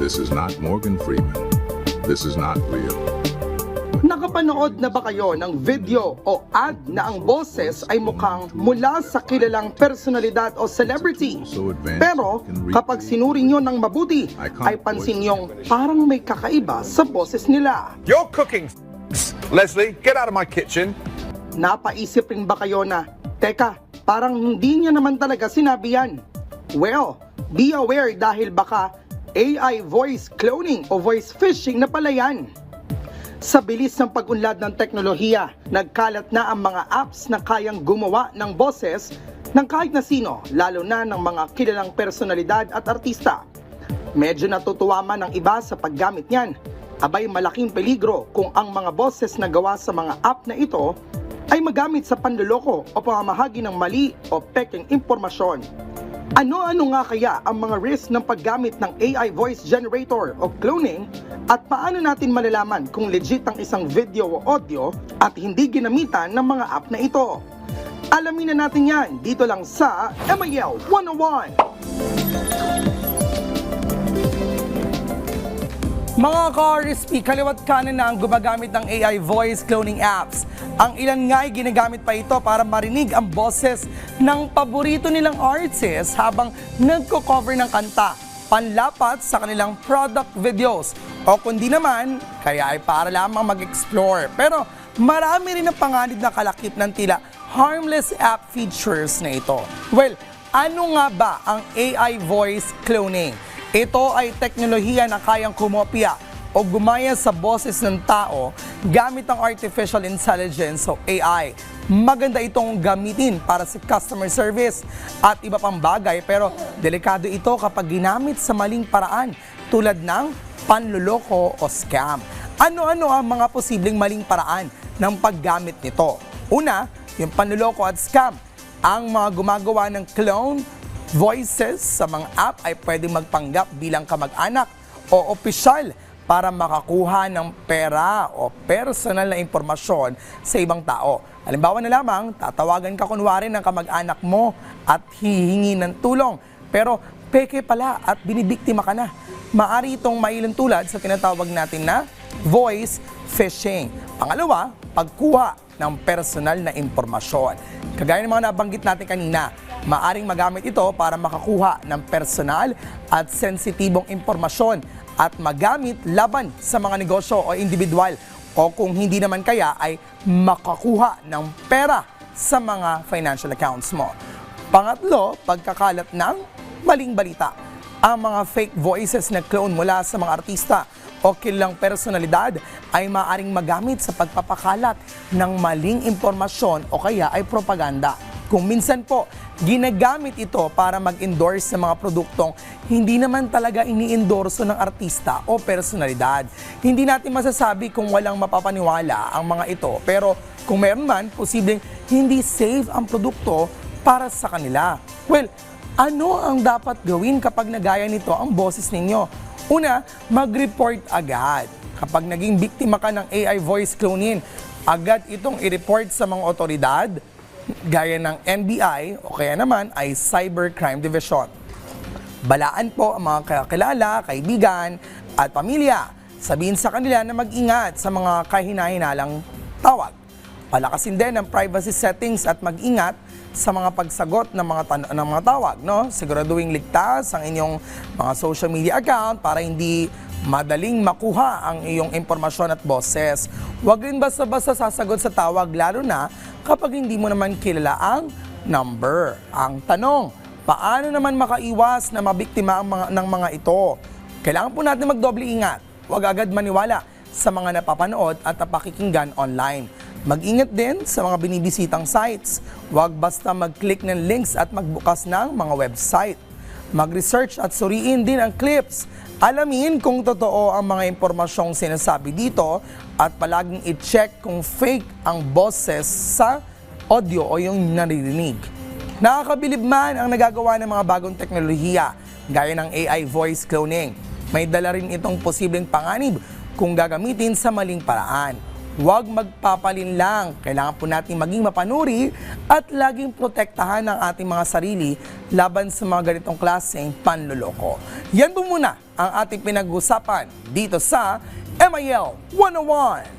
This is not Morgan Freeman. This is not real. Nakapanood na ba kayo ng video o ad na ang boses ay mukhang mula sa kilalang personalidad o celebrity? Pero kapag sinuri nyo ng mabuti, ay pansin nyong parang may kakaiba sa boses nila. You're cooking, Leslie. Get out of my kitchen. Napaisip rin ba kayo na, teka, parang hindi niya naman talaga sinabi yan? Well, be aware dahil baka AI voice cloning o voice phishing na pala yan. Sa bilis ng pag-unlad ng teknolohiya, nagkalat na ang mga apps na kayang gumawa ng boses ng kahit na sino, lalo na ng mga kilalang personalidad at artista. Medyo natutuwa man ang iba sa paggamit niyan. Abay malaking peligro kung ang mga boses na gawa sa mga app na ito ay magamit sa panloloko o pamamahagi ng mali o peking impormasyon. Ano-ano nga kaya ang mga risk ng paggamit ng AI voice generator o cloning at paano natin malalaman kung legit ang isang video o audio at hindi ginamitan ng mga app na ito? Alamin na natin yan dito lang sa MIL 101! Mga ka-RSP, kaliwat kanan na ang gumagamit ng AI voice cloning apps. Ang ilan nga ay ginagamit pa ito para marinig ang boses ng paborito nilang artists habang nagko-cover ng kanta, panlapat sa kanilang product videos. O kundi naman, kaya ay para lamang mag-explore. Pero marami rin ang panganib na kalakip ng tila harmless app features na ito. Well, ano nga ba ang AI voice cloning? Ito ay teknolohiya na kayang kumopya o gumaya sa boses ng tao gamit ang artificial intelligence o AI. Maganda itong gamitin para sa customer service at iba pang bagay, pero delikado ito kapag ginamit sa maling paraan tulad ng panloloko o scam. Ano-ano ang mga posibleng maling paraan ng paggamit nito? Una, yung panloloko at scam. Ang mga gumagawa ng clone voices sa mga app ay pwedeng magpanggap bilang kamag-anak o opisyal para makakuha ng pera o personal na impormasyon sa ibang tao. Halimbawa na lamang, tatawagan ka kunwari ng kamag-anak mo at hihingi ng tulong. Pero peke pala at binibiktima ka na. Maari itong mailong tulad sa tinatawag natin na voice phishing. Pangalawa, pagkuha ng personal na impormasyon. Kagaya ng mga nabanggit natin kanina, maaring magamit ito para makakuha ng personal at sensitibong impormasyon at magamit laban sa mga negosyo o individual o kung hindi naman kaya ay makakuha ng pera sa mga financial accounts mo. Pangatlo, pagkakalat ng maling balita. Ang mga fake voices na clone mula sa mga artista o kilalang personalidad ay maaaring magamit sa pagpapakalat ng maling impormasyon o kaya ay propaganda. Kung minsan po, ginagamit ito para mag-endorse sa mga produktong hindi naman talaga ini-endorso ng artista o personalidad. Hindi natin masasabi kung walang mapapaniwala ang mga ito, pero kung meron man, posibleng hindi safe ang produkto para sa kanila. Well, ano ang dapat gawin kapag nagaya nito ang boses ninyo? Una, mag-report agad. Kapag naging biktima ka ng AI voice cloning, agad itong i-report sa mga otoridad, gaya ng NBI o kaya naman ay Cybercrime Division. Balaan po ang mga kakilala, kaibigan at pamilya. Sabihin sa kanila na mag-ingat sa mga kahinahinalang tawag. Palakasin din ang privacy settings at mag-ingat sa mga pagsagot ng mga tawag, no? Siguraduhin ligtas ang inyong mga social media account para hindi madaling makuha ang iyong impormasyon at boses. Huwag rin basta-basta sasagot sa tawag, lalo na kapag hindi mo naman kilala ang number. Ang tanong, paano naman makaiwas na mabiktima ng mga ito? Kailangan po natin magdoble ingat. Huwag agad maniwala sa mga napapanood at napakikinggan online. Mag-ingat din sa mga binibisitang sites. Huwag basta mag-click ng links at magbukas ng mga website. Mag-research at suriin din ang clips. Alamin kung totoo ang mga impormasyong sinasabi dito at palaging i-check kung fake ang boses sa audio o yung naririnig. Nakakabilib man ang nagagawa ng mga bagong teknolohiya gaya ng AI voice cloning. May dala rin itong posibleng panganib kung gagamitin sa maling paraan. huwag magpapalinlang. Kailangan po natin maging mapanuri at laging protektahan ang ating mga sarili laban sa mga ganitong klaseng panloloko. Yan po muna ang ating pinag-usapan dito sa MIL 101.